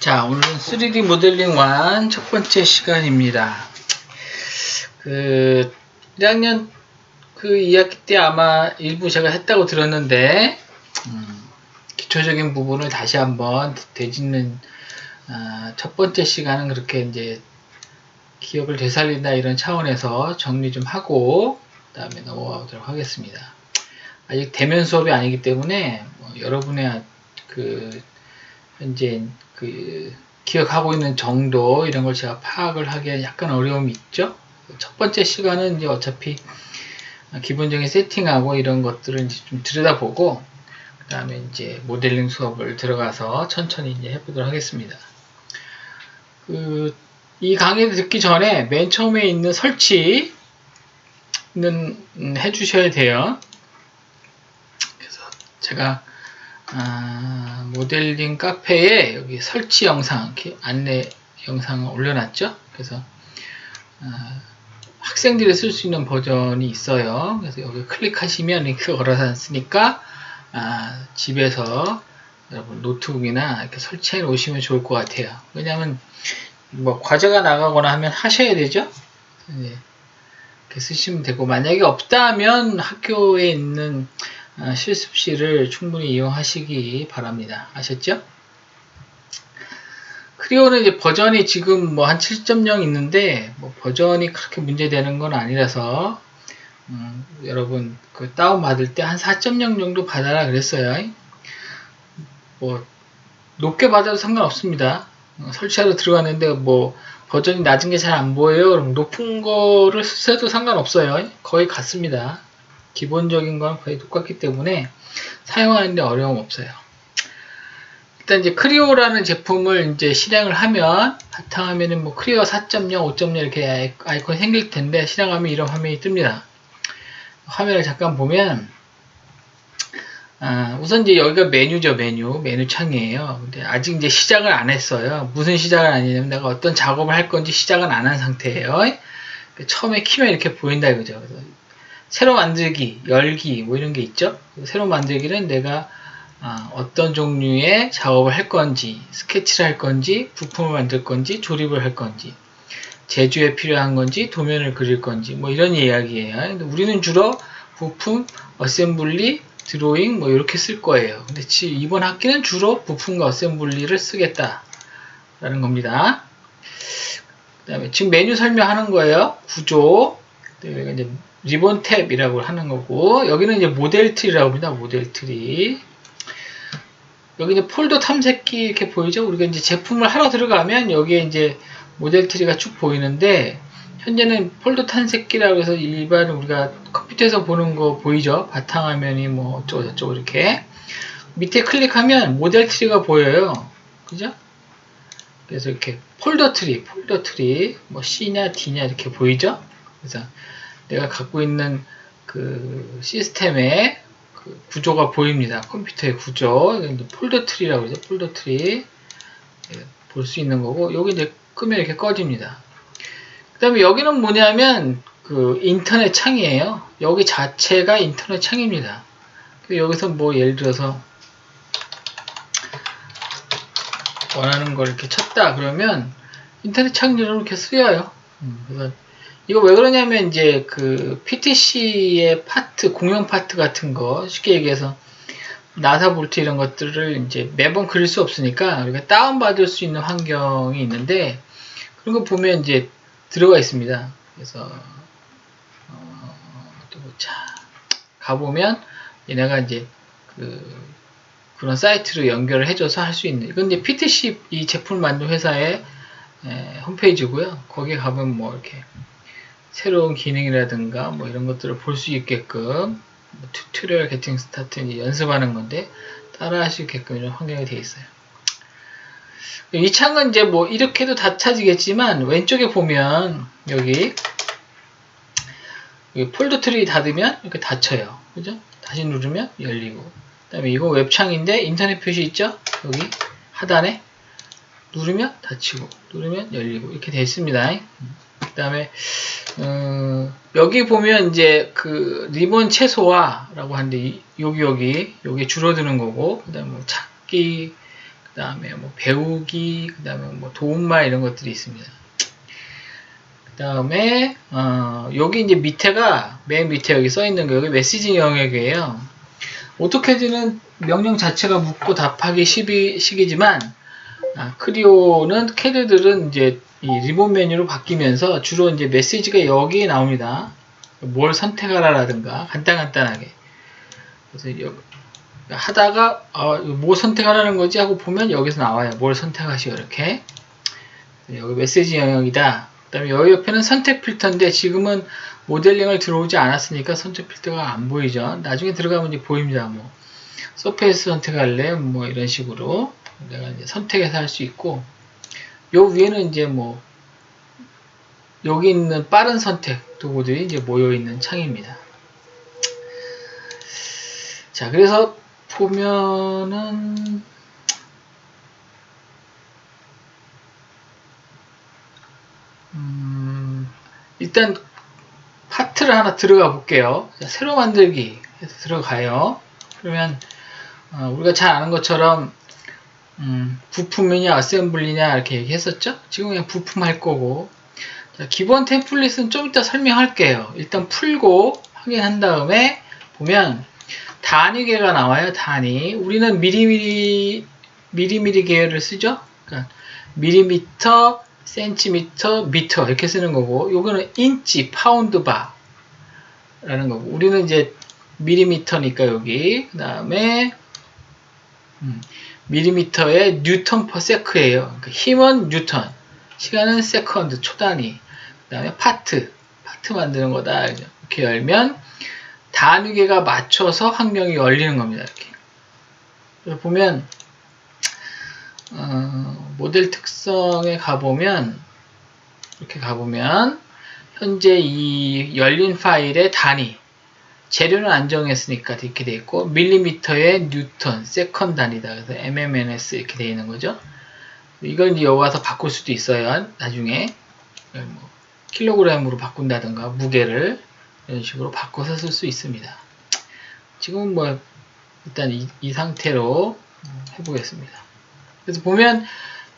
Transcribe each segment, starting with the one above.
자, 오늘은 3D 모델링 1 첫 번째 시간입니다. 1학년 2학기 때 아마 일부 제가 했다고 들었는데, 기초적인 부분을 다시 한번 되짚는, 첫 번째 시간은 그렇게 이제 기억을 되살린다 이런 차원에서 정리 좀 하고, 그 다음에 넘어가도록 하겠습니다. 아직 대면 수업이 아니기 때문에, 여러분의 현재 기억하고 있는 정도 이런 걸 제가 파악을 하기에 약간 어려움이 있죠. 첫 번째 시간은 이제 어차피 기본적인 세팅하고 이런 것들을 이제 좀 들여다보고 그 다음에 이제 모델링 수업을 들어가서 천천히 이제 해보도록 하겠습니다. 이 강의를 듣기 전에 맨 처음에 있는 설치는 해주셔야 돼요. 그래서 제가 모델링 카페에 여기 설치 영상, 이렇게 안내 영상을 올려놨죠. 그래서 학생들이 쓸 수 있는 버전이 있어요. 그래서 여기 클릭하시면 링크 걸어놨으니까 집에서 여러분 노트북이나 이렇게 설치해 놓으시면 좋을 것 같아요. 왜냐하면 뭐 과제가 나가거나 하면 하셔야 되죠. 네. 이렇게 쓰시면 되고, 만약에 없다면 학교에 있는 실습실을 충분히 이용하시기 바랍니다. 아셨죠? 크리오는 이제 버전이 지금 뭐 한 7.0 있는데 뭐 버전이 그렇게 문제되는 건 아니라서 여러분 다운 받을 때 한 4.0 정도 받아라 그랬어요. 뭐 높게 받아도 상관없습니다. 설치하러 들어갔는데 뭐 버전이 낮은 게 잘 안 보여요. 그럼 높은 거를 써도 상관없어요. 거의 같습니다. 기본적인 건 거의 똑같기 때문에 사용하는데 어려움 없어요. 일단 이제 크리오라는 제품을 이제 실행을 하면 바탕화면은 뭐 크리오 4.0, 5.0 이렇게 아이콘이 생길 텐데 실행하면 이런 화면이 뜹니다. 화면을 잠깐 보면 우선 이제 여기가 메뉴죠. 메뉴 창이에요. 근데 아직 이제 시작을 안 했어요. 무슨 시작을 안 했냐면 내가 어떤 작업을 할 건지 시작은 안 한 상태예요. 처음에 키면 이렇게 보인다 이거죠. 그래서 새로 만들기, 열기 뭐 이런 게 있죠. 새로 만들기는 내가 어떤 종류의 작업을 할 건지, 스케치를 할 건지, 부품을 만들 건지, 조립을 할 건지, 제조에 필요한 건지, 도면을 그릴 건지, 뭐 이런 이야기예요. 근데 우리는 주로 부품, 어셈블리, 드로잉 뭐 이렇게 쓸 거예요. 근데 이번 학기는 주로 부품과 어셈블리를 쓰겠다라는 겁니다. 그 다음에 지금 메뉴 설명하는 거예요. 구조, 이제 리본 탭이라고 하는 거고, 여기는 이제 모델 트리라고 합니다. 모델 트리. 여기 이제 폴더 탐색기 이렇게 보이죠? 우리가 이제 제품을 하러 들어가면 여기에 이제 모델 트리가 쭉 보이는데, 현재는 폴더 탐색기라고 해서 일반 우리가 컴퓨터에서 보는 거 보이죠? 바탕화면이 뭐 어쩌고 저쩌고 이렇게. 밑에 클릭하면 모델 트리가 보여요. 그죠? 그래서 이렇게 폴더 트리, 뭐 C냐 D냐 이렇게 보이죠? 그래서 내가 갖고 있는 그 시스템의 그 구조가 보입니다. 컴퓨터의 구조. 폴더 트리라고 그러죠. 폴더 트리. 볼 수 있는 거고, 여기 이제 끄면 이렇게 꺼집니다. 그 다음에 여기는 뭐냐면, 인터넷 창이에요. 여기 자체가 인터넷 창입니다. 여기서 뭐 예를 들어서, 원하는 걸 이렇게 쳤다 그러면, 인터넷 창으로 이렇게 쓰여요. 그래서, 이거 왜 그러냐면, 이제 PTC의 파트, 공용 파트 같은 거, 쉽게 얘기해서, 나사 볼트 이런 것들을 이제 매번 그릴 수 없으니까 우리가 다운받을 수 있는 환경이 있는데 그런 거 보면 이제 들어가 있습니다. 그래서 또 자 가보면 얘네가 이제 그런 사이트로 연결을 해줘서 할 수 있는, 이건 이제 PTC 이 제품을 만든 회사의 홈페이지고요. 거기에 가면 뭐 이렇게 새로운 기능이라든가 뭐 이런 것들을 볼 수 있게끔 튜토리얼 게팅 스타트 이제 연습하는 건데 따라 할 수 있게끔 이런 환경이 되어 있어요. 이 창은 이제 뭐 이렇게도 다 찾지겠지만 왼쪽에 보면 여기 폴더 트리 닫으면 이렇게 닫혀요. 그죠? 다시 누르면 열리고. 그 다음에 이거 웹창인데 인터넷 표시 있죠? 여기 하단에 누르면 닫히고 누르면 열리고 이렇게 되어 있습니다. 그 다음에 여기 보면 이제 리본 최소화라고 하는데 여기 줄어드는 거고, 그 다음에 찾기 그 다음에 뭐 배우기, 그 다음에 뭐 도움말 이런 것들이 있습니다. 그 다음에 여기 이제 밑에가 맨 밑에 여기 써 있는 거 여기 메시지 영역이에요. 오토캐드는 명령 자체가 묻고 답하기 식이지만 크리오는 캐드들은 이제 이 리본 메뉴로 바뀌면서 주로 이제 메시지가 여기에 나옵니다. 뭘 선택하라라든가 간단하게. 그래서 하다가 뭐 선택하라는 거지 하고 보면 여기서 나와요. 뭘 선택하시오 이렇게. 여기 메시지 영역이다. 그 다음에 여기 옆에는 선택 필터인데 지금은 모델링을 들어오지 않았으니까 선택 필터가 안 보이죠. 나중에 들어가면 이제 보입니다. 뭐 서페이스 선택할래 뭐 이런 식으로 내가 이제 선택해서 할 수 있고, 요 위에는 이제 뭐 여기 있는 빠른 선택 도구들이 이제 모여 있는 창입니다. 자, 그래서 보면은 일단 파트를 하나 들어가 볼게요. 자, 새로 만들기 해서 들어가요. 그러면 우리가 잘 아는 것처럼 부품이냐 어셈블리냐 이렇게 얘기했었죠. 지금 그냥 부품 할 거고, 자, 기본 템플릿은 좀 이따 설명할게요. 일단 풀고 확인한 다음에 보면 단위계가 나와요. 단위. 우리는 미리미리 계열을 쓰죠. 그러니까 밀리미터, 센티미터, 미터 이렇게 쓰는 거고, 요거는 인치, 파운드, 바라는 거고, 우리는 이제 밀리미터니까 여기, 그 다음에 밀리미터의 뉴턴 퍼 세크예요. 그러니까 힘은 뉴턴, 시간은 세컨드, 초단위. 그 다음에 파트 만드는 거다. 이렇게 열면 단위계가 맞춰서 확령이 열리는 겁니다. 이렇게. 그래서 보면 모델 특성에 가보면 이렇게 가보면 현재 이 열린 파일의 단위, 재료는 안 정했으니까 이렇게 돼 있고, 밀리미터의 뉴턴, 세컨 단위다. 그래서 mmns 이렇게 돼 있는 거죠. 이걸 이제 여기 와서 바꿀 수도 있어요. 나중에 뭐 킬로그램으로 바꾼다든가 무게를 이런 식으로 바꿔서 쓸 수 있습니다. 지금 뭐 일단 이 상태로 해보겠습니다. 그래서 보면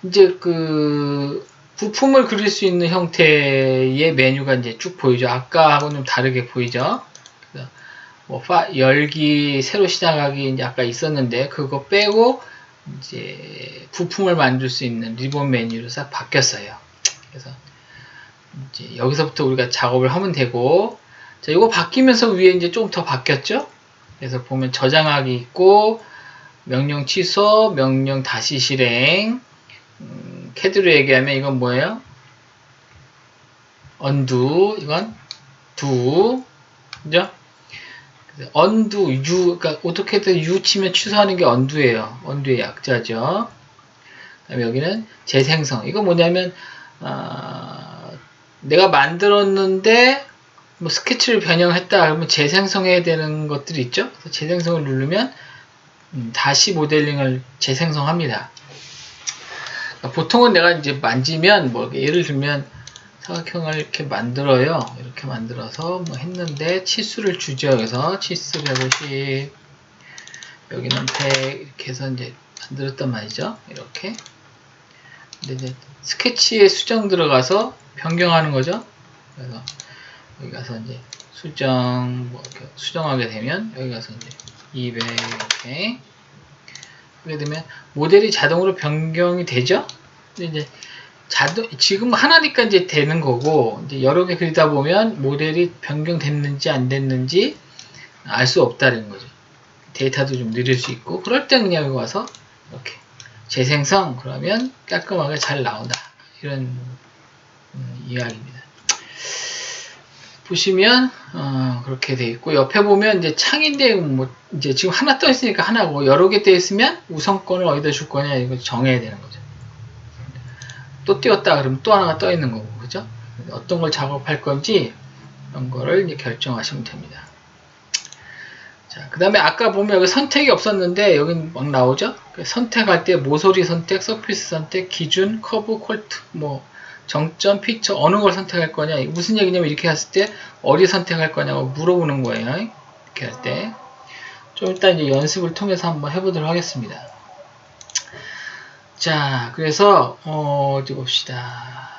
이제 그 부품을 그릴 수 있는 형태의 메뉴가 이제 쭉 보이죠. 아까하고는 좀 다르게 보이죠. 뭐 열기, 새로 시작하기 이제 아까 있었는데 그거 빼고 이제 부품을 만들 수 있는 리본 메뉴로 싹 바뀌었어요. 그래서 이제 여기서부터 우리가 작업을 하면 되고, 자, 이거 바뀌면서 위에 이제 좀 더 바뀌었죠? 그래서 보면 저장하기 있고, 명령 취소, 명령 다시 실행, 캐드로 얘기하면 이건 뭐예요? undo, 이건 do, 그죠? undo, u, 그러니까 오토캐드 u 치면 취소하는 게 undo예요. undo의 약자죠. 그다음에 여기는 재생성. 이거 뭐냐면 내가 만들었는데 뭐 스케치를 변형했다 그러면 재생성해야 되는 것들이 있죠. 그래서 재생성을 누르면 다시 모델링을 재생성합니다. 그러니까 보통은 내가 이제 만지면 뭐 예를 들면 사각형을 이렇게 만들어요. 이렇게 만들어서 뭐 했는데 치수를 주죠. 그래서 치수 150, 여기는 100 이렇게 해서 이제 만들었단 말이죠. 이렇게. 근데 이제 스케치에 수정 들어가서 변경하는 거죠. 그래서 여기 가서 이제 수정 뭐 이렇게 수정하게 되면 여기 가서 이제 200 이렇게 하게 되면 모델이 자동으로 변경이 되죠. 근데 이제 지금 하나니까 이제 되는 거고, 이제 여러 개 그리다 보면 모델이 변경됐는지 안 됐는지 알 수 없다는 거죠. 데이터도 좀 느릴 수 있고, 그럴 때 그냥 여기 와서 이렇게 재생성 그러면 깔끔하게 잘 나온다. 이런 이야기입니다. 보시면 그렇게 돼 있고, 옆에 보면 이제 창인데 뭐 이제 지금 하나 떠 있으니까 하나고, 여러 개 떠 있으면 우선권을 어디다 줄 거냐 이거 정해야 되는 거죠. 또 띄웠다 그러면 또 하나가 떠 있는 거고, 그죠? 어떤 걸 작업할 건지 이런 거를 이제 결정하시면 됩니다. 자, 그 다음에 아까 보면 여기 선택이 없었는데 여기 막 나오죠? 선택할 때 모서리 선택, 서피스 선택, 기준, 커브, 콜트, 뭐 정점, 피처 어느 걸 선택할 거냐, 무슨 얘기냐면 이렇게 했을 때 어디 선택할 거냐고 물어보는 거예요. 이렇게 할 때. 좀 일단 이제 연습을 통해서 한번 해보도록 하겠습니다. 자, 그래서 어디 봅시다.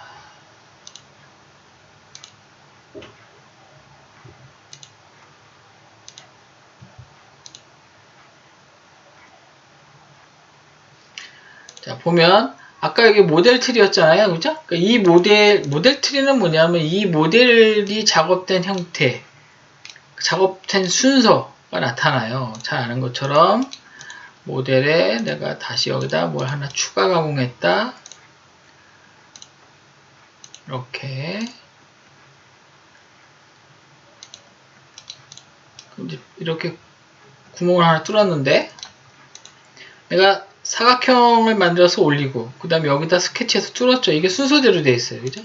자, 보면 아까 여기 모델 트리였잖아요. 그죠? 그러니까 이 모델 트리는 뭐냐면 이 모델이 작업된 형태, 작업된 순서가 나타나요. 잘 아는 것처럼 모델에 내가 다시 여기다 뭘 하나 추가 가공했다. 이렇게 이렇게 구멍을 하나 뚫었는데 내가 사각형을 만들어서 올리고 그 다음에 여기다 스케치해서 뚫었죠. 이게 순서대로 되어 있어요. 그죠?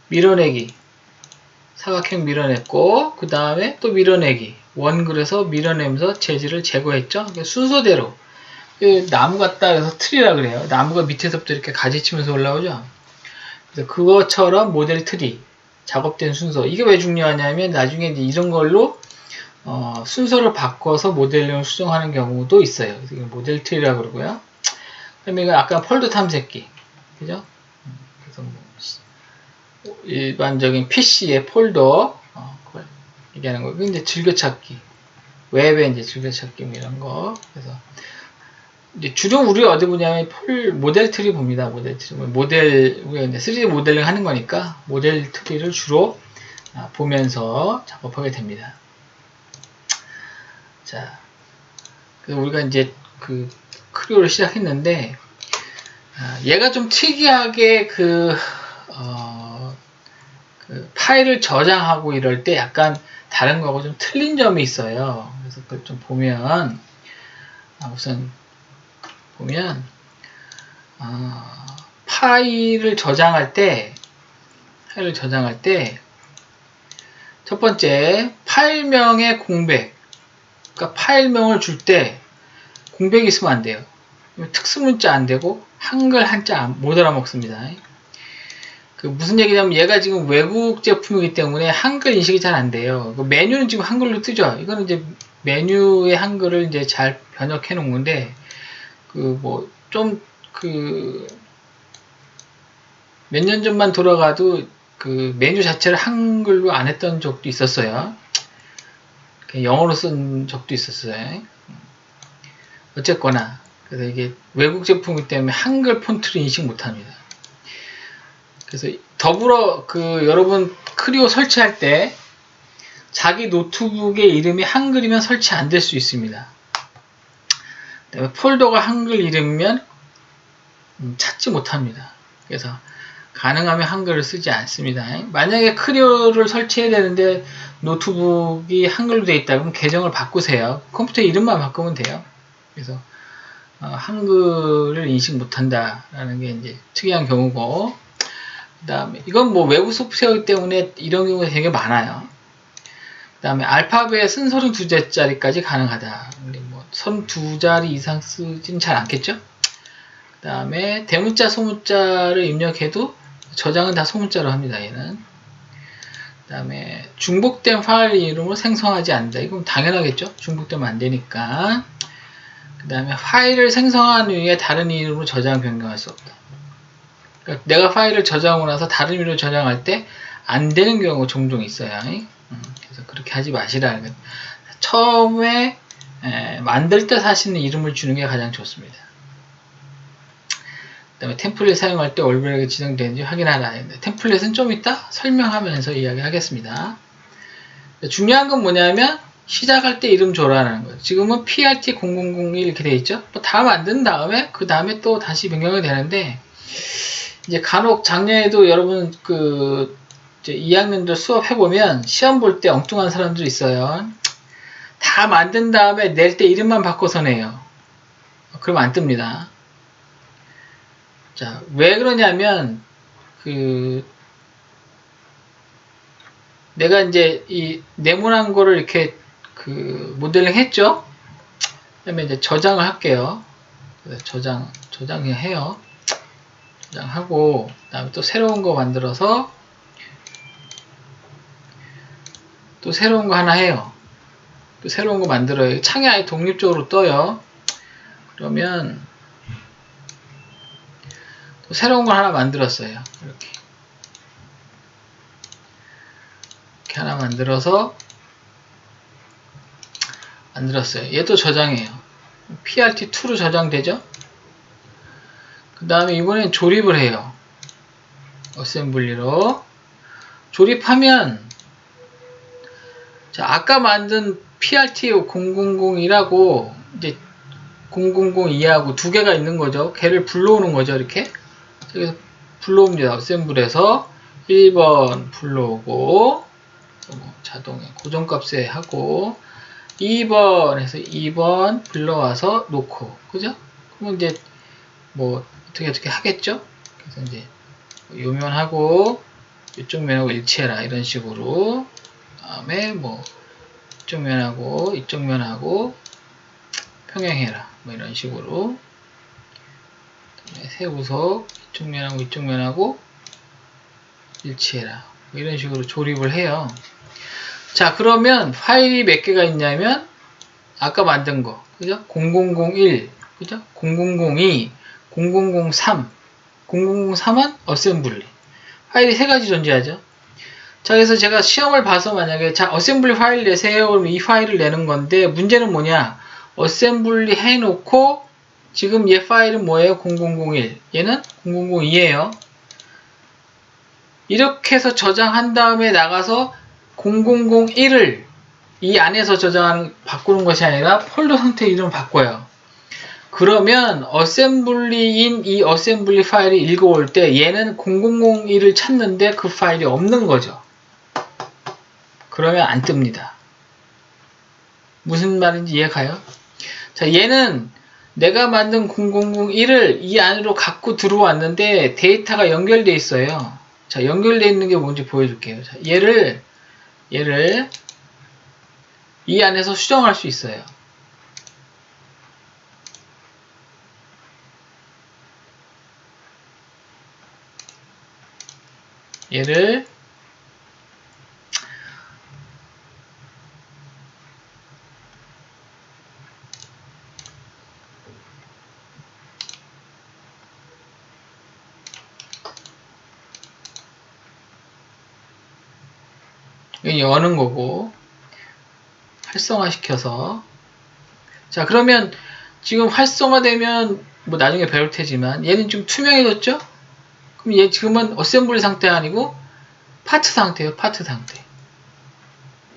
밀어내기, 사각형 밀어냈고 그 다음에 또 밀어내기, 원 그려서 밀어내면서 재질을 제거했죠. 순서대로 나무 같다 해서 트리라 그래요. 나무가 밑에서부터 이렇게 가지치면서 올라오죠. 그래서 그것처럼 모델 트리, 작업된 순서. 이게 왜 중요하냐면 나중에 이제 이런 걸로 순서를 바꿔서 모델링을 수정하는 경우도 있어요. 그래서 이거 모델 트리라고 그러고요. 그다음에 이거 아까 폴더 탐색기, 그죠? 그래서 뭐 일반적인 PC의 폴더 그걸 얘기하는 거고, 이제 즐겨찾기, 웹에 이제 즐겨찾기 뭐 이런 거. 그래서 이제 주로 우리 어디 보냐면 모델 트리 봅니다. 모델 트리, 우리가 이제 3D 모델링 하는 거니까 모델 트리를 주로 보면서 작업하게 됩니다. 자, 그래서 우리가 이제 그 크리오를 시작했는데 얘가 좀 특이하게 그 파일을 저장하고 이럴 때 약간 다른 거하고 좀 틀린 점이 있어요. 그래서 그걸 좀 보면 우선 보면 파일을 저장할 때 첫 번째 파일명의 공백, 그러니까 파일명을 줄 때 공백이 있으면 안 돼요. 특수문자 안 되고 한글 한자 못 알아먹습니다. 그 무슨 얘기냐면 얘가 지금 외국 제품이기 때문에 한글 인식이 잘 안 돼요. 그 메뉴는 지금 한글로 뜨죠. 이거는 이제 메뉴의 한글을 이제 잘 번역해 놓은 건데 그 뭐 좀 그 몇 년 전만 돌아가도 그 메뉴 자체를 한글로 안 했던 적도 있었어요. 영어로 쓴 적도 있었어요. 어쨌거나 그래서 이게 외국 제품이기 때문에 한글 폰트를 인식 못합니다. 그래서 더불어 그 여러분 크리오 설치할 때 자기 노트북의 이름이 한글이면 설치 안 될 수 있습니다. 그다음에 폴더가 한글 이름이면 찾지 못합니다. 그래서 가능하면 한글을 쓰지 않습니다. 만약에 크리오를 설치해야 되는데 노트북이 한글로 되어 있다 그러면 계정을 바꾸세요. 컴퓨터 이름만 바꾸면 돼요. 그래서 한글을 인식 못한다라는 게 이제 특이한 경우고, 그 다음에 이건 뭐 외국 소프트웨어이기 때문에 이런 경우가 되게 많아요. 그 다음에 알파벳 쓴 32자리까지 가능하다. 근데 뭐 32자리 이상 쓰진 잘 않겠죠? 그 다음에 대문자 소문자를 입력해도 저장은 다 소문자로 합니다. 얘는. 그 다음에 중복된 파일 이름으로 생성하지 않는다. 이건 당연하겠죠? 중복되면 안 되니까. 그 다음에 파일을 생성한 후에 다른 이름으로 저장 변경할 수 없다. 그러니까 내가 파일을 저장하고 나서 다른 이름으로 저장할 때 안 되는 경우가 종종 있어요. 그래서 그렇게 하지 마시라. 처음에 만들 때 사시는 이름을 주는 게 가장 좋습니다. 그 다음에 템플릿 사용할 때 올바르게 지정되는지 확인하라. 템플릿은 좀 이따 설명하면서 이야기하겠습니다. 중요한 건 뭐냐면 시작할 때 이름 줘라는 거예요. 지금은 PRT0001 이렇게 돼 있죠. 다 만든 다음에 그 다음에 또 다시 변경이 되는데 이제 간혹 작년에도 여러분 그 이제 2학년들 수업 해보면 시험 볼 때 엉뚱한 사람들 있어요. 다 만든 다음에 낼 때 이름만 바꿔서 내요. 그럼 안 뜹니다. 자, 왜 그러냐면 내가 이제 이 네모난 거를 이렇게 모델링 했죠. 그다음에 이제 저장을 할게요. 저장 그냥 해요. 저장하고 그다음에 또 새로운 거 만들어서 또 새로운 거 하나 해요. 또 새로운 거 만들어요. 창이 아예 독립적으로 떠요. 그러면 또 새로운 걸 하나 만들었어요. 이렇게 하나 만들었어요. 얘도 저장해요. PRT2로 저장되죠? 그 다음에 이번엔 조립을 해요. 어셈블리로. 조립하면, 자, 아까 만든 PRT 000이라고, 이제 0002하고 두 개가 있는 거죠. 걔를 불러오는 거죠, 이렇게. 그래서 불러옵니다. 어셈블에서 1번 불러오고, 자동에 고정값에 하고, 2번에서 2번 불러와서 놓고, 그죠? 그러면 이제, 뭐, 어떻게 하겠죠? 그래서 이제, 요면하고, 이쪽 면하고 일치해라. 이런 식으로. 다음에, 뭐, 이쪽 면하고, 이쪽 면하고, 평행해라. 뭐, 이런 식으로. 세우석, 이쪽 면하고, 이쪽 면하고, 일치해라. 뭐 이런 식으로 조립을 해요. 자, 그러면 파일이 몇 개가 있냐면, 아까 만든 거, 그죠? 0001, 그죠? 0002, 0003, 0003은 어셈블리. 파일이 세 가지 존재하죠. 자, 그래서 제가 시험을 봐서 만약에, 자, 어셈블리 파일 내세요. 그러면 이 파일을 내는 건데, 문제는 뭐냐? 어셈블리 해놓고, 지금 얘 파일은 뭐예요? 0001. 얘는 0002예요. 이렇게 해서 저장한 다음에 나가서 0001을 이 안에서 바꾸는 것이 아니라 폴더 상태 이름을 바꿔요. 그러면 어셈블리인 이 어셈블리 파일이 읽어올 때 얘는 0001을 찾는데 그 파일이 없는 거죠. 그러면 안 뜹니다. 무슨 말인지 이해가요? 자, 얘는 내가 만든 0001을 이 안으로 갖고 들어왔는데 데이터가 연결되어 있어요. 자, 연결되어 있는 게 뭔지 보여줄게요. 자, 얘를 이 안에서 수정할 수 있어요. 얘를 여는 거고 활성화시켜서 자 그러면 지금 활성화되면 뭐 나중에 배울 테지만 얘는 좀 투명해졌죠? 그럼 얘 지금은 어셈블리 상태 아니고 파트 상태예요. 파트 상태.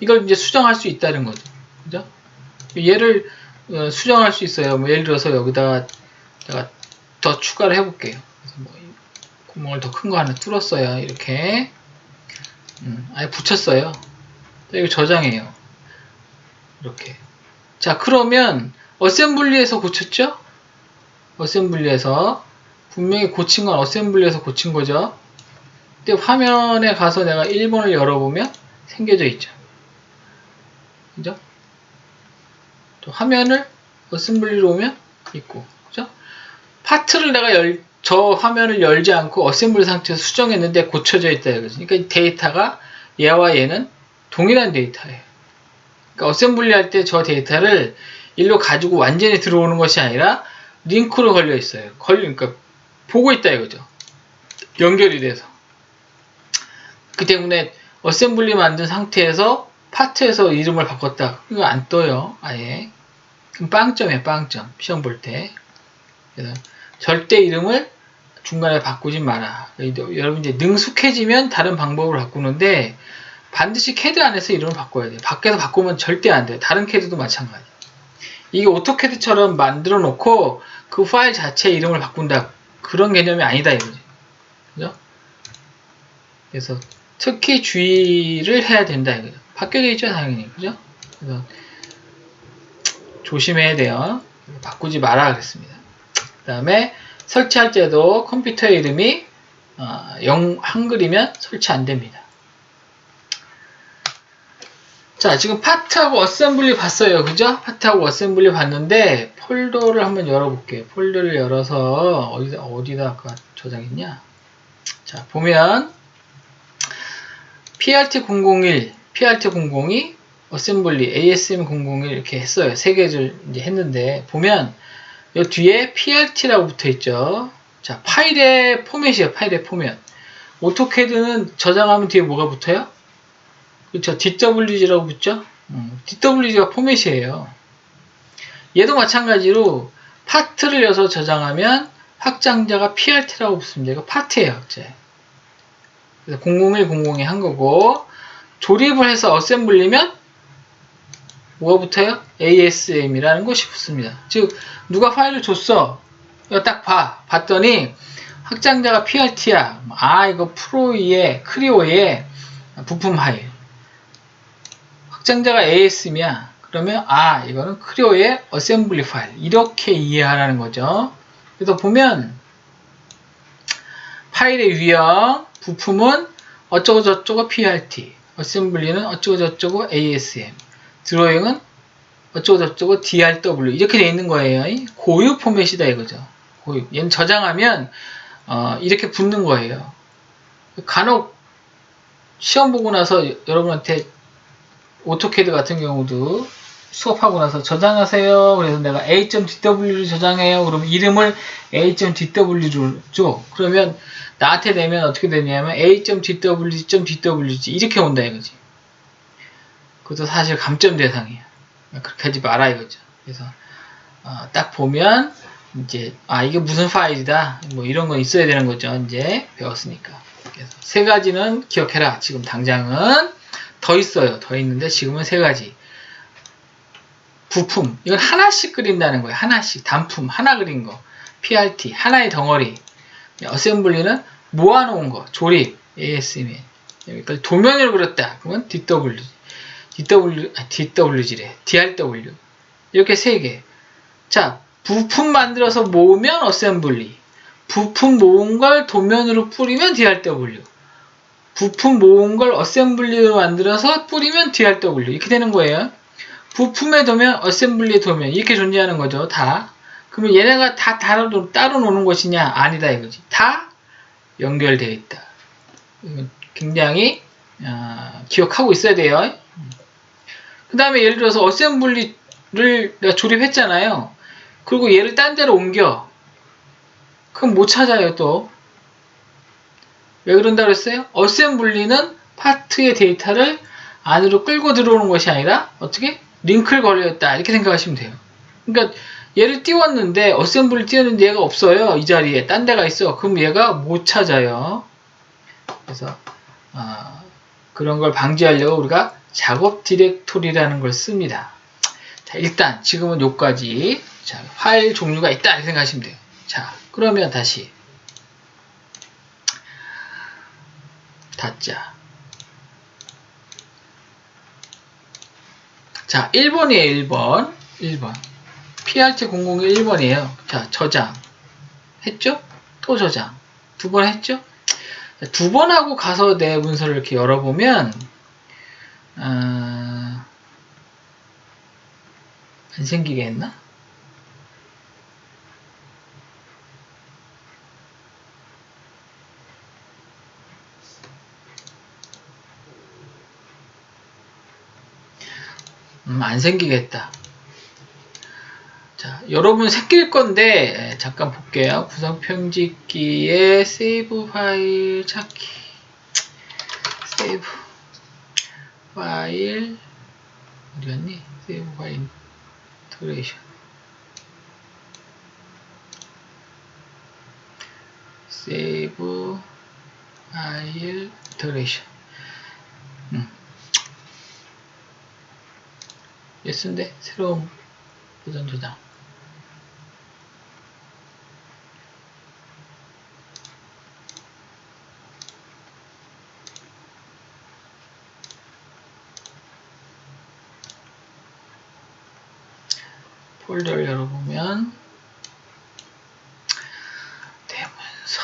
이걸 이제 수정할 수 있다는 거죠. 그죠? 얘를 수정할 수 있어요. 뭐 예를 들어서 여기다가 제가 더 추가를 해볼게요. 그래서 뭐 구멍을 더 큰 거 하나 뚫었어요. 이렇게 아예 붙였어요. 이거 저장해요. 이렇게. 자, 그러면 어셈블리에서 고쳤죠? 어셈블리에서 분명히 고친 건 어셈블리에서 고친 거죠. 근데 화면에 가서 내가 1번을 열어보면 생겨져 있죠. 그죠? 또 화면을 어셈블리로 오면 있고, 그죠? 파트를 내가 저 화면을 열지 않고 어셈블리 상태에서 수정했는데 고쳐져 있다 이거죠. 그러니까 데이터가 얘와 얘는 동일한 데이터예요. 그러니까 어셈블리 할 때 저 데이터를 일로 가지고 완전히 들어오는 것이 아니라 링크로 걸려 있어요. 그러니까 보고 있다 이거죠. 연결이 돼서. 그 때문에 어셈블리 만든 상태에서 파트에서 이름을 바꿨다. 이거 안 떠요. 아예. 그럼 빵점이에요. 빵점. 시험 볼 때. 그래서 절대 이름을 중간에 바꾸지 마라. 여러분 이제 능숙해지면 다른 방법을 바꾸는데 반드시 캐드 안에서 이름을 바꿔야 돼요. 밖에서 바꾸면 절대 안 돼요. 다른 캐드도 마찬가지. 이게 오토캐드처럼 만들어 놓고 그 파일 자체의 이름을 바꾼다. 그런 개념이 아니다 이거지. 그죠? 그래서 특히 주의를 해야 된다 이거죠. 바뀌어져 있죠 당연히. 그죠? 그래서 조심해야 돼요. 바꾸지 마라 그랬습니다. 그 다음에 설치할 때도 컴퓨터의 이름이 한글이면 설치 안 됩니다. 자, 지금 파트하고 어셈블리 봤어요. 그죠? 파트하고 어셈블리 봤는데 폴더를 한번 열어볼게요. 폴더를 열어서 어디다 아까 저장했냐? 자, 보면 PRT001, PRT002, 어셈블리, ASM001 이렇게 했어요. 세 개를 이제 했는데 보면 이 뒤에 PRT라고 붙어 있죠. 자, 파일의 포맷이에요. 파일의 포맷. 오토캐드는 저장하면 뒤에 뭐가 붙어요? 그렇죠. DWG라고 붙죠? DWG가 포맷이에요. 얘도 마찬가지로 파트를 여서 저장하면 확장자가 PRT라고 붙습니다. 이거 파트예요, 확제. 그래서 001, 002 한 거고, 조립을 해서 어셈블리면 뭐가 붙어요? ASM이라는 것이 붙습니다. 즉, 누가 파일을 줬어. 이거 딱 봤더니 확장자가 PRT야. 이거 프로이의 크리오의 부품 파일. 확장자가 ASM이야. 그러면 이거는 크리오의 어셈블리 파일. 이렇게 이해하라는 거죠. 그래서 보면 파일의 유형, 부품은 어쩌고 저쩌고 PRT, 어셈블리는 어쩌고 저쩌고 ASM, 드로잉은 어쩌고 저쩌고 DRW 이렇게 되어 있는 거예요. 고유 포맷이다 이거죠. 고유. 얘는 저장하면 이렇게 붙는 거예요. 간혹 시험 보고 나서 여러분한테 오토캐드 같은 경우도 수업하고 나서 저장하세요. 그래서 내가 a.dw를 저장해요. 그러면 이름을 a.dw로 줘. 그러면 나한테 내면 어떻게 되냐면 a.dw.dwg 이렇게 온다 이거지. 그것도 사실 감점 대상이야. 그렇게 하지 마라 이거죠. 그래서 딱 보면 이제 이게 무슨 파일이다. 뭐 이런 거 있어야 되는 거죠. 이제 배웠으니까. 그래서 세 가지는 기억해라. 지금 당장은 더 있어요. 더 있는데 지금은 세 가지. 부품. 이건 하나씩 그린다는 거예요. 하나씩. 단품. 하나 그린 거. PRT. 하나의 덩어리. 어셈블리는 모아놓은 거. 조립. ASM. 여기까지 도면으로 그렸다. 그러면 DWG래. DRW. 이렇게 세 개. 자, 부품 만들어서 모으면 어셈블리. 부품 모은 걸 도면으로 뿌리면 DRW. 부품 모은 걸 어셈블리로 만들어서 뿌리면 DRW. 이렇게 되는 거예요. 부품의 도면, 어셈블리의 도면 이렇게 존재하는 거죠. 다. 그러면 얘네가 다 따로 노는 것이냐? 아니다 이거지. 다 연결되어 있다. 굉장히 기억하고 있어야 돼요. 그 다음에 예를 들어서 어셈블리를 내가 조립했잖아요. 그리고 얘를 딴 데로 옮겨. 그럼 못 찾아요 또. 왜 그런다 그랬어요? 어셈블리는 파트의 데이터를 안으로 끌고 들어오는 것이 아니라 어떻게? 링크를 걸렸다 이렇게 생각하시면 돼요. 그러니까 얘를 띄웠는데 어셈블리 띄웠는데 얘가 없어요. 이 자리에 딴 데가 있어. 그럼 얘가 못 찾아요. 그래서 그런 걸 방지하려고 우리가 작업 디렉토리라는 걸 씁니다. 자, 일단 지금은 요까지. 자, 파일 종류가 있다 이렇게 생각하시면 돼요. 자, 그러면 다시 닫자. 자, 1번이에요. 1번. PRT 001 1번이에요. 자, 저장. 했죠? 또 저장. 두 번 했죠? 두 번 하고 가서 내 문서를 이렇게 열어보면 안 생기게 했나? 안 생기겠다. 자, 여러분 생길 건데 잠깐 볼게요. 구성 편집기에 세이브 파일 찾기. 세이브 파일 어디갔니? 세이브 파일 인터그레이션. 세이브 파일 인터그레이션. 예스인데 새로운 버전 저장. 폴더를 열어보면 대문서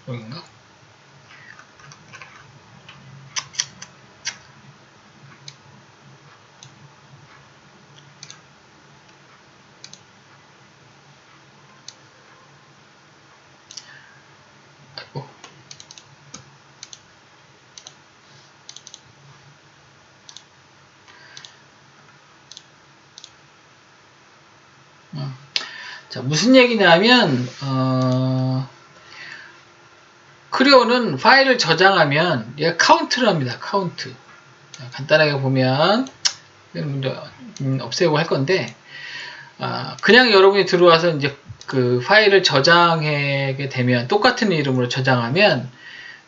여긴가? 아이고. 자, 무슨 얘기냐면, 크리오는 파일을 저장하면 얘가 카운트를 합니다. 카운트. 자, 간단하게 보면 먼저 없애고 할 건데, 그냥 여러분이 들어와서 이제 그 파일을 저장하게 되면 똑같은 이름으로 저장하면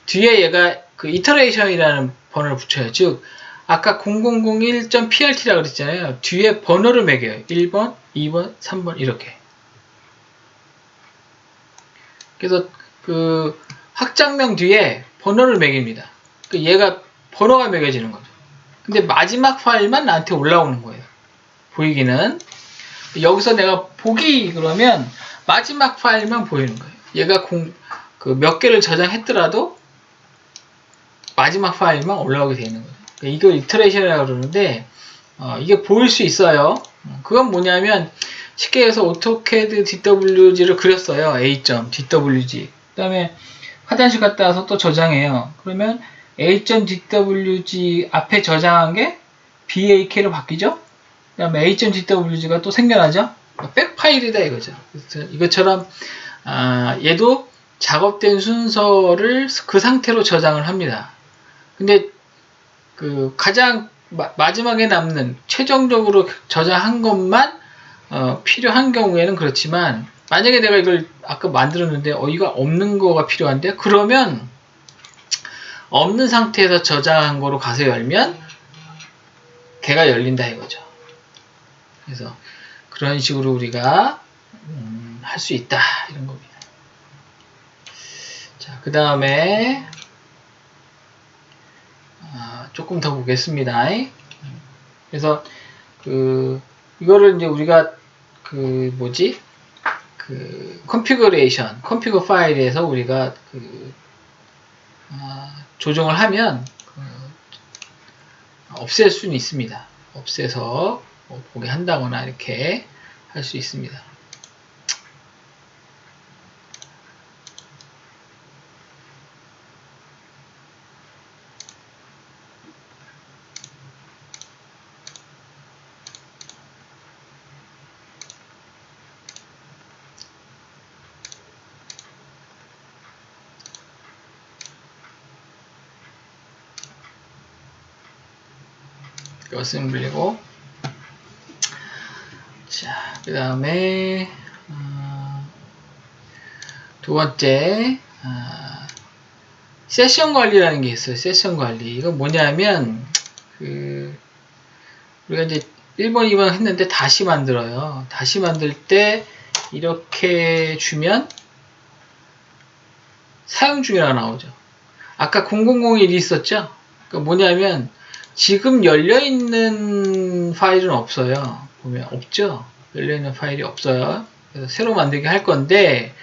뒤에 얘가 그 이터레이션이라는 번호를 붙여요. 즉 아까 0001.prt라고 그랬잖아요. 뒤에 번호를 매겨요. 1번, 2번, 3번 이렇게. 그래서 그 확장명 뒤에 번호를 매깁니다. 얘가 번호가 매겨지는 거죠. 근데 마지막 파일만 나한테 올라오는 거예요. 보이기는. 여기서 내가 보기 그러면 마지막 파일만 보이는 거예요. 얘가 몇 개를 저장했더라도 마지막 파일만 올라오게 되어 있는 거죠. 이걸 이터레이션이라고 그러는데 이게 보일 수 있어요. 그건 뭐냐면 쉽게 해서 오토캐드 DWG를 그렸어요. A.DWG. 그 다음에 화장실 갔다 와서 또 저장해요. 그러면 A.DWG 앞에 저장한 게 BAK로 바뀌죠? 그 다음에 A.DWG가 또 생겨나죠? 백 파일이다 이거죠. 그래서 이것처럼 얘도 작업된 순서를 그 상태로 저장을 합니다. 근데 그 가장 마지막에 남는 최종적으로 저장한 것만 필요한 경우에는 그렇지만 만약에 내가 이걸 아까 만들었는데 이거 없는 거가 필요한데 그러면 없는 상태에서 저장한 거로 가서 열면 걔가 열린다 이거죠. 그래서 그런 식으로 우리가 할 수 있다 이런 겁니다. 자, 그 다음에 조금 더 보겠습니다. 그래서 이거를 이제 우리가 컨피그 파일에서 우리가 조정을 하면 없앨 수는 있습니다. 없애서 보게 한다거나 이렇게 할 수 있습니다. 어셈블리고 자, 그 다음에 두 번째 세션 관리라는 게 있어요. 세션 관리. 이건 뭐냐면 우리가 이제 1번, 2번 했는데 다시 만들어요. 다시 만들 때 이렇게 주면 사용 중이라고 나오죠. 아까 0001이 있었죠? 그러니까 뭐냐면 지금 열려있는 파일은 없어요. 보면 없죠? 열려있는 파일이 없어요. 그래서 새로 만들게 할 건데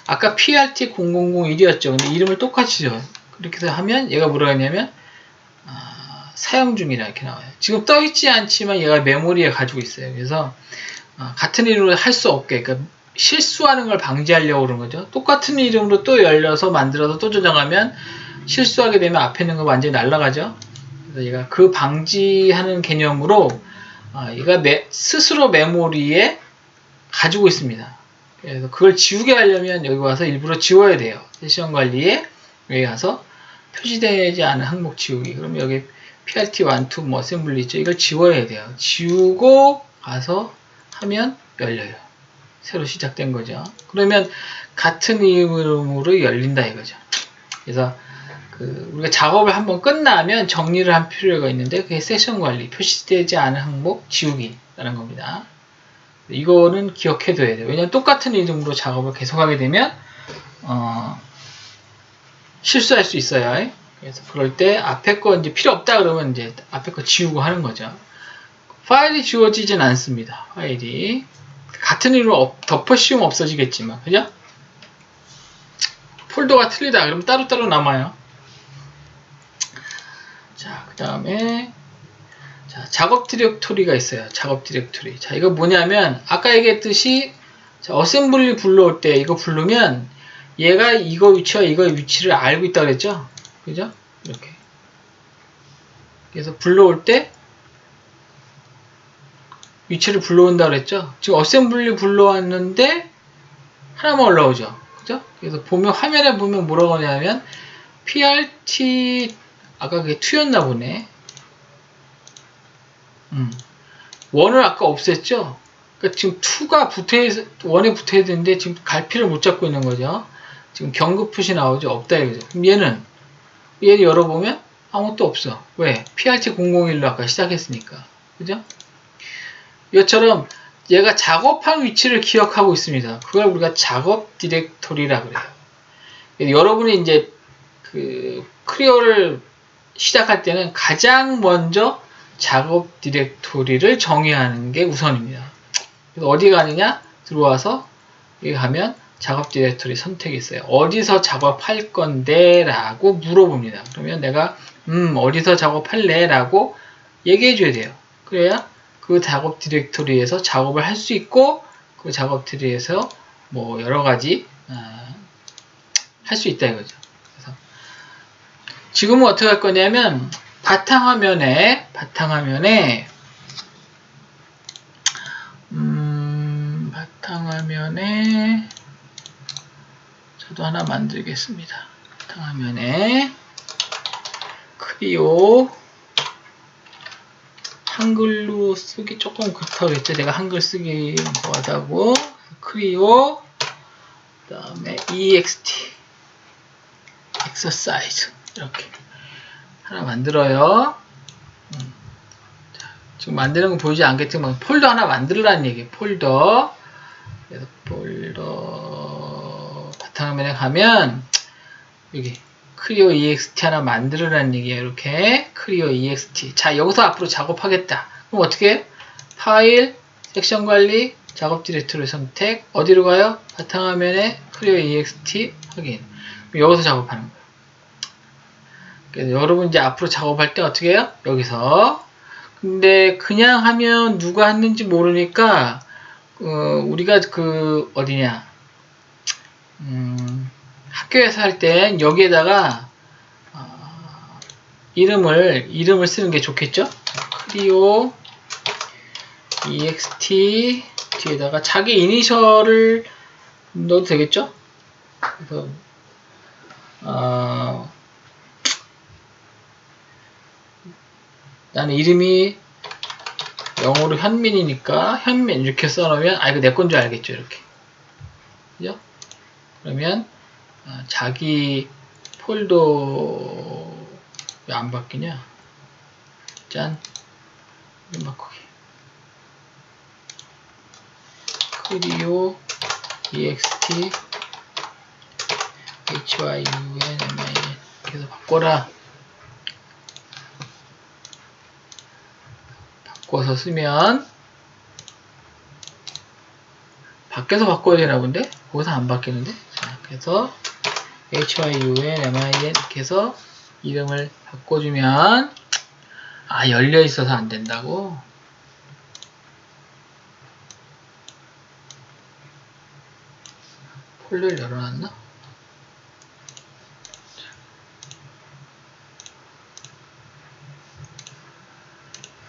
아까 PRT0001이었죠. 근데 이름을 똑같이 줘. 그렇게 해서 하면 얘가 뭐라고 했냐면 사용 중이라 이렇게 나와요. 지금 떠있지 않지만 얘가 메모리에 가지고 있어요. 그래서 같은 이름으로 할 수 없게 그러니까 실수하는 걸 방지하려고 그런 거죠. 똑같은 이름으로 또 열려서 만들어서 또 저장하면 실수하게 되면 앞에 있는 거 완전히 날아가죠. 그래서 얘가 그 방지하는 개념으로 얘가 스스로 메모리에 가지고 있습니다. 그래서 그걸 지우게 하려면 여기 와서 일부러 지워야 돼요. 세션 관리에 여기 가서 표시되지 않은 항목 지우기. 그럼 여기 PRT12 뭐 어셈블리 있죠. 이걸 지워야 돼요. 지우고 가서 하면 열려요. 새로 시작된 거죠. 그러면 같은 이름으로 열린다 이거죠. 그래서 우리가 작업을 한번 끝나면 정리를 할 필요가 있는데 그게 세션 관리, 표시되지 않은 항목 지우기라는 겁니다. 이거는 기억해둬야 돼요. 왜냐면 똑같은 이름으로 작업을 계속하게 되면 실수할 수 있어요. 그래서 그럴 때 앞에 거 이제 필요 없다 그러면 이제 앞에 거 지우고 하는 거죠. 파일이 지워지진 않습니다. 파일이 같은 이름으로 덮어 씌우면 없어지겠지만, 그죠? 폴더가 틀리다 그러면 따로따로 남아요. 자, 그 다음에 작업 디렉토리가 있어요. 작업 디렉토리. 자, 이거 뭐냐면 아까 얘기했듯이 어셈블리 불러올 때 이거 부르면 얘가 이거 위치와 이거 위치를 알고 있다고 그랬죠? 그죠? 이렇게. 그래서 불러올 때 위치를 불러온다 그랬죠? 지금 어셈블리 불러왔는데 하나만 올라오죠. 그죠? 그래서 보면 화면에 보면 뭐라고 하냐면 PRT 아까 그게 2였나 보네. 1을 아까 없앴죠? 그러니까 지금 2가 붙어있, 1에 붙어야 되는데 지금 갈피를 못 잡고 있는 거죠. 지금 경급 푸시 나오죠? 없다 이거죠. 그럼 얘는 열어보면 아무것도 없어. 왜? PRT001로 아까 시작했으니까. 그죠? 이것처럼 얘가 작업한 위치를 기억하고 있습니다. 그걸 우리가 작업 디렉토리라 그래요. 여러분이 이제 그 크리어를 시작할 때는 가장 먼저 작업 디렉토리를 정의하는 게 우선입니다. 그래서 어디 가느냐? 들어와서 여기 가면 작업 디렉토리 선택이 있어요. 어디서 작업할 건데? 라고 물어봅니다. 그러면 내가 어디서 작업할래? 라고 얘기해 줘야 돼요. 그래야 그 작업 디렉토리에서 작업을 할 수 있고 그 작업 디렉토리에서 뭐 여러 가지 할 수 있다 이거죠. 그래서 지금은 어떻게 할 거냐면 바탕화면에 저도 하나 만들겠습니다. 바탕화면에 크리오 한글로 쓰기 조금 그렇다고 했죠. 내가 한글 쓰기 뭐하다고 크리오 그 다음에 ext exercise 이렇게 하나 만들어요. 지금 만드는 거 보이지 않겠지만 폴더 하나 만들라는 얘기예요. 폴더. 그래서 폴더 바탕화면에 가면 여기 크리오 ext 하나 만들으라는 얘기예요. 이렇게 크리오 ext. 자, 여기서 앞으로 작업하겠다. 그럼 어떻게 해요? 파일, 섹션 관리, 작업 디렉토리 선택. 어디로 가요? 바탕화면에 크리오 ext 확인. 여기서 작업하는 거예요. 그래서 여러분 이제 앞으로 작업할 때 어떻게 해요? 여기서. 근데 그냥 하면 누가 했는지 모르니까 우리가 그 어디냐 학교에서 할 땐 여기에다가 이름을 쓰는 게 좋겠죠? 크리오 ext 뒤에다가 자기 이니셜을 넣어도 되겠죠? 그래서 나는 이름이 영어로 현민이니까 현민 이렇게 써놓으면 이거 내 건 줄 알겠죠? 이렇게 그죠? 그러면 자기 폴더 왜 안 바뀌냐? 짠 이름 바꾸기 크리오 ext hyunmin 이렇게 해서 바꿔라. 바꿔서 쓰면 밖에서 바꿔야 되나 본데? 거기서 안 바뀌는데? 자, 그래서 hyunmin 이렇게 해서 이름을 바꿔주면 열려 있어서 안 된다고? 폴더를 열어놨나?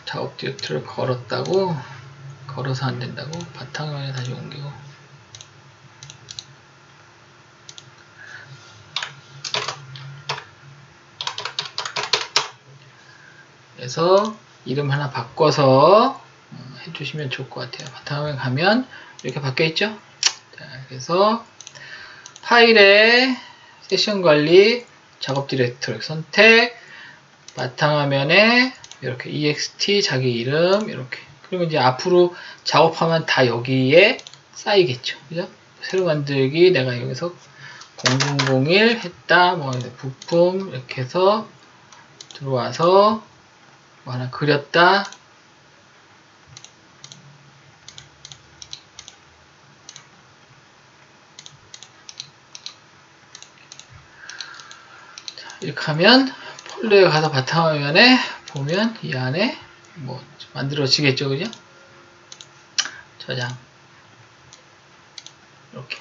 작업 디렉토리를 걸었다고? 걸어서 안 된다고? 바탕화면에 다시 옮기고 그래서 이름 하나 바꿔서 해주시면 좋을 것 같아요. 바탕화면 가면 이렇게 바뀌어있죠? 자, 그래서 파일에 세션 관리 작업 디렉토리 선택 바탕화면에 이렇게 ext 자기 이름 이렇게 그러면 이제 앞으로 작업하면 다 여기에 쌓이겠죠. 그죠? 새로 만들기 내가 여기서 0001 했다 뭐 부품 이렇게 해서 들어와서 뭐 하나 그렸다 자, 이렇게 하면 폴더에 가서 바탕화면에 보면 이 안에 뭐 만들어지겠죠, 그죠? 저장 이렇게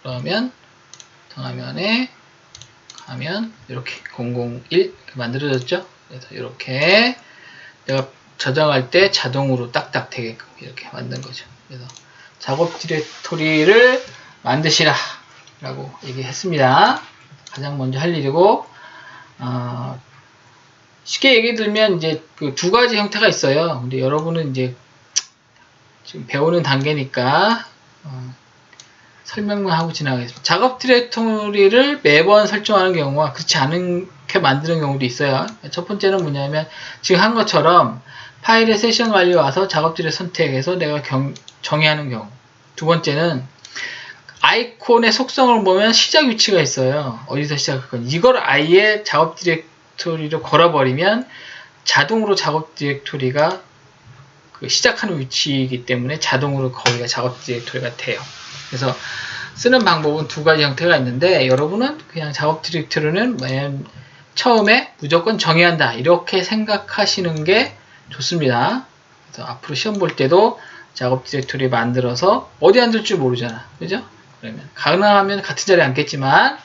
그러면 바탕화면에 가면 이렇게 001 이렇게 만들어졌죠? 그래서 이렇게 내가 저장할 때 자동으로 딱딱 되게끔 이렇게 만든 거죠. 그래서 작업 디렉토리를 만드시라 라고 얘기했습니다. 가장 먼저 할 일이고, 쉽게 얘기 들면 이제 그 두 가지 형태가 있어요. 근데 여러분은 이제 지금 배우는 단계니까 설명만 하고 지나가겠습니다. 작업 디렉토리를 매번 설정하는 경우와 그렇지 않게 만드는 경우도 있어요. 첫 번째는 뭐냐면 지금 한 것처럼 파일의 세션 관리 와서 작업 디렉 선택해서 내가 정의하는 경우. 두 번째는 아이콘의 속성을 보면 시작 위치가 있어요. 어디서 시작할 건지. 이걸 아예 작업 디렉토리로 걸어버리면 자동으로 작업 디렉토리가 시작하는 위치이기 때문에 자동으로 거기가 작업 디렉토리가 돼요. 그래서 쓰는 방법은 두 가지 형태가 있는데 여러분은 그냥 작업 디렉토리는 처음에 무조건 정의한다 이렇게 생각하시는 게 좋습니다. 그래서 앞으로 시험 볼 때도 작업 디렉토리 만들어서 어디 앉을 줄 모르잖아. 그죠? 그러면 가능하면 같은 자리에 앉겠지만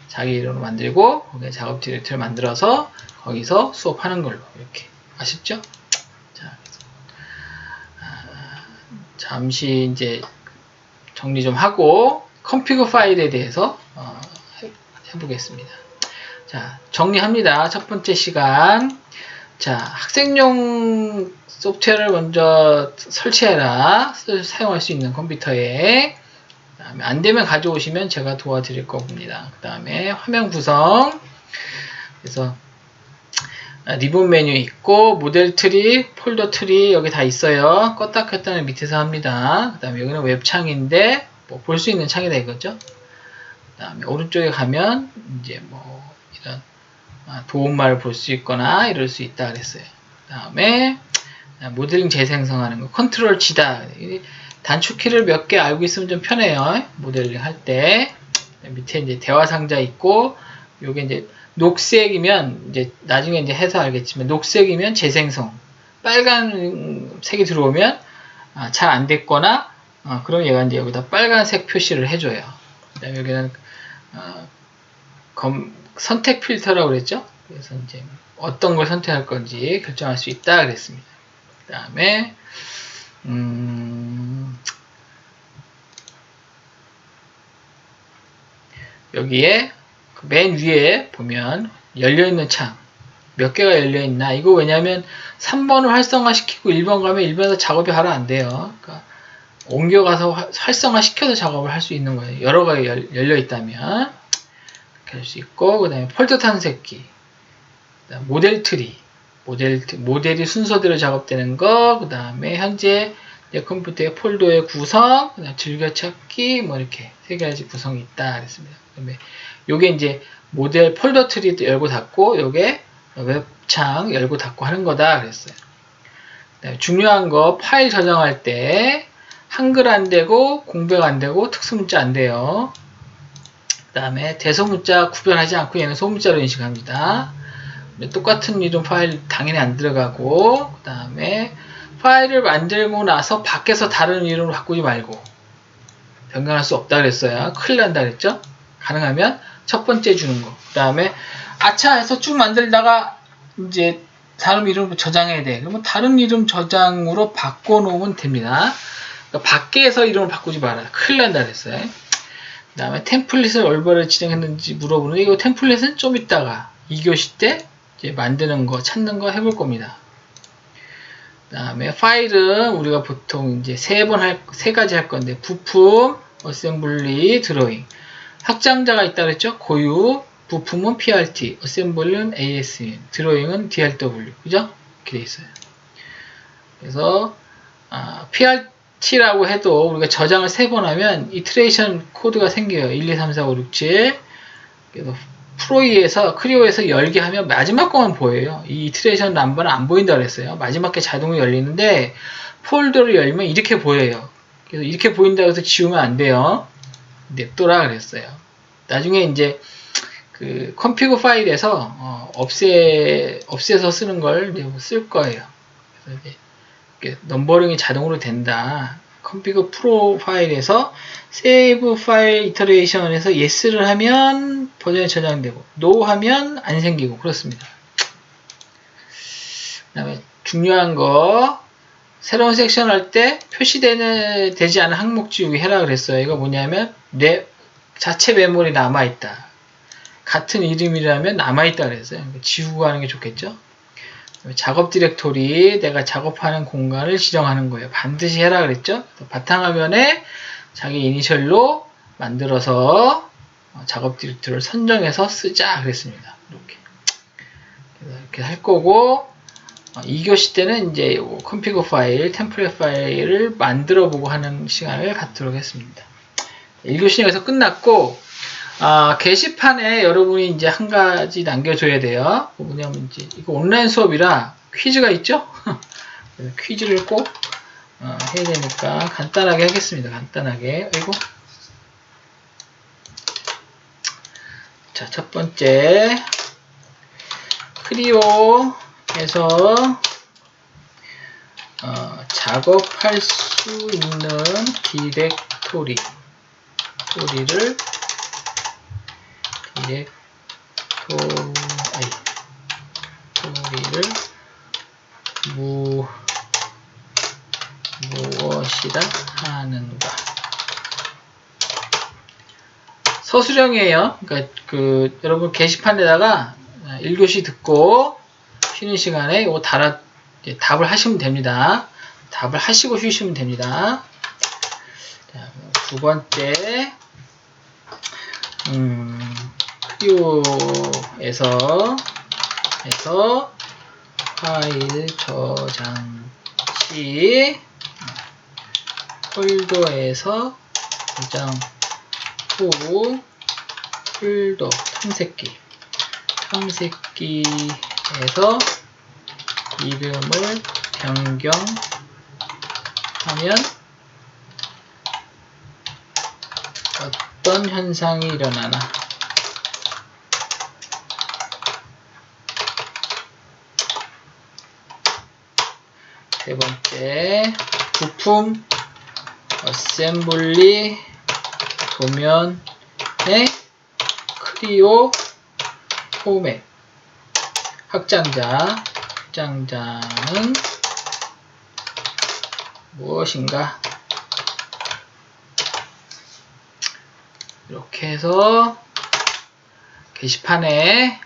자기 이름으로 만들고 거기에 작업 디렉토리 만들어서 거기서 수업하는 걸로 이렇게 아쉽죠? 자, 잠시 이제 정리 좀 하고 컴피그 파일에 대해서 해보겠습니다. 자, 정리합니다. 첫 번째 시간. 자, 학생용 소프트웨어를 먼저 설치해라. 사용할 수 있는 컴퓨터에. 그다음에 안 되면 가져오시면 제가 도와드릴 겁니다. 그 다음에 화면 구성. 그래서 리본 메뉴 있고 모델 트리, 폴더 트리 여기 다 있어요. 껐다 켰다는 밑에서 합니다. 그 다음에 여기는 웹창인데 뭐 볼 수 있는 창이다 이거죠. 그 다음에 오른쪽에 가면 이제 뭐 이런 도움말을 볼 수 있거나 이럴 수 있다 그랬어요. 그 다음에 모델링 재생성하는 거 컨트롤 G다. 단축키를 몇 개 알고 있으면 좀 편해요. 모델링 할 때. 밑에 이제 대화 상자 있고 요게 이제 녹색이면 이제 나중에 이제 해서 알겠지만 녹색이면 재생성, 빨간색이 들어오면 잘 안 됐거나 그럼 얘가 이제 여기다 빨간색 표시를 해줘요. 그다음에 여기는 선택 필터라고 그랬죠. 그래서 이제 어떤 걸 선택할 건지 결정할 수 있다 그랬습니다. 그다음에 여기에 맨 위에 보면 열려있는 창 몇 개가 열려있나 이거 왜냐면 3번을 활성화시키고 1번 가면 1번에서 작업이 바로 안 돼요. 그러니까 옮겨가서 활성화시켜서 작업을 할 수 있는 거예요. 여러 가지 열려있다면 이렇게 할 수 있고 그 다음에 폴더 탐색기 모델 트리 모델이 순서대로 작업되는 거 그 다음에 현재 내 컴퓨터의 폴더의 구성 그 다음에 즐겨찾기 뭐 이렇게 세 가지 구성이 있다 그랬습니다. 그다음에 요게 이제 모델 폴더 트리도 열고 닫고 요게 웹창 열고 닫고 하는 거다 그랬어요. 중요한 거 파일 저장할 때 한글 안 되고 공백 안 되고 특수문자 안 돼요. 그 다음에 대소문자 구별하지 않고 얘는 소문자로 인식합니다. 똑같은 이름 파일 당연히 안 들어가고 그 다음에 파일을 만들고 나서 밖에서 다른 이름으로 바꾸지 말고 변경할 수 없다 그랬어요. 큰일 난다 그랬죠. 가능하면 첫 번째 주는 거. 그 다음에 아차 해서 쭉 만들다가 이제 다른 이름으로 저장해야 돼. 그러면 다른 이름 저장으로 바꿔놓으면 됩니다. 그러니까 밖에서 이름을 바꾸지 말아요. 큰일 난다 그랬어요. 그 다음에 템플릿을 얼마나 진행했는지 물어보는데 이거 템플릿은 좀 이따가 2교시 때 이제 만드는 거 찾는 거 해볼 겁니다. 그 다음에 파일은 우리가 보통 이제 세 가지 할 건데 부품, 어셈블리, 드로잉. 확장자가 있다 그랬죠? 고유, 부품은 PRT, 어셈블리는 ASM, 드로잉은 DRW. 그죠? 이렇게 돼 있어요. 그래서 PRT라고 해도 우리가 저장을 3번 하면 이트레이션 코드가 생겨요. 1, 2, 3, 4, 5, 6, 7. 그래서 크리오에서 열게 하면 마지막 거만 보여요. 이 이트레이션 넘버는 안 보인다 그랬어요. 마지막 게 자동으로 열리는데 폴더를 열면 이렇게 보여요. 그래서 이렇게 보인다고 해서 지우면 안 돼요. 냅둬라 그랬어요. 나중에 이제 그 컴피그 파일에서 없애서 쓰는 걸 쓸 거예요. 그래서 이제 넘버링이 자동으로 된다. 컴피그 프로 파일에서 세이브 파일 이터레이션에서 yes를 하면 버전이 저장되고 no 하면 안 생기고 그렇습니다. 그 다음에 중요한 거 새로운 섹션 할 때 되지 않은 항목 지우기 해라 그랬어요. 이거 뭐냐면 자체 메모리 남아있다. 같은 이름이라면 남아있다 그랬어요. 지우고 하는 게 좋겠죠. 작업 디렉토리 내가 작업하는 공간을 지정하는 거예요. 반드시 해라 그랬죠. 바탕화면에 자기 이니셜로 만들어서 작업 디렉토리를 선정해서 쓰자 그랬습니다. 이렇게 할 거고 2교시 때는 이제 컴피그 파일, 템플릿 파일을 만들어 보고 하는 시간을 갖도록 했습니다. 1교시는 여기서 끝났고 게시판에 여러분이 이제 한 가지 남겨줘야 돼요. 뭐냐면 이제 이거 온라인 수업이라 퀴즈가 있죠? 퀴즈를 꼭 해야 되니까 간단하게 하겠습니다. 간단하게. 아이고. 자, 첫 번째 크리오에서 작업할 수 있는 디렉토리를 무엇이라 하는가? 서술형이에요. 그러니까 여러분 게시판에다가 1교시 듣고 쉬는 시간에 이거 답을 하시면 됩니다. 답을 하시고 쉬시면 됩니다. 자, 두 번째 크리오에서 파일 저장 시 폴더에서 저장 후 폴더 탐색기에서 이름을 변경하면 어떤 현상이 일어나나? 세 번째, 부품 어셈블리 도면의 크리오 포맷 확장자는 무엇인가? 이렇게 해서 게시판에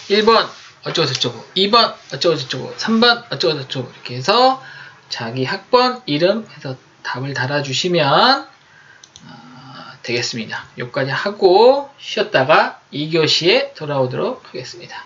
1번 어쩌고저쩌고 2번 어쩌고저쩌고 3번 어쩌고저쩌고 이렇게 해서 자기 학번 이름 해서 답을 달아주시면 되겠습니다. 여기까지 하고 쉬었다가 2교시에 돌아오도록 하겠습니다.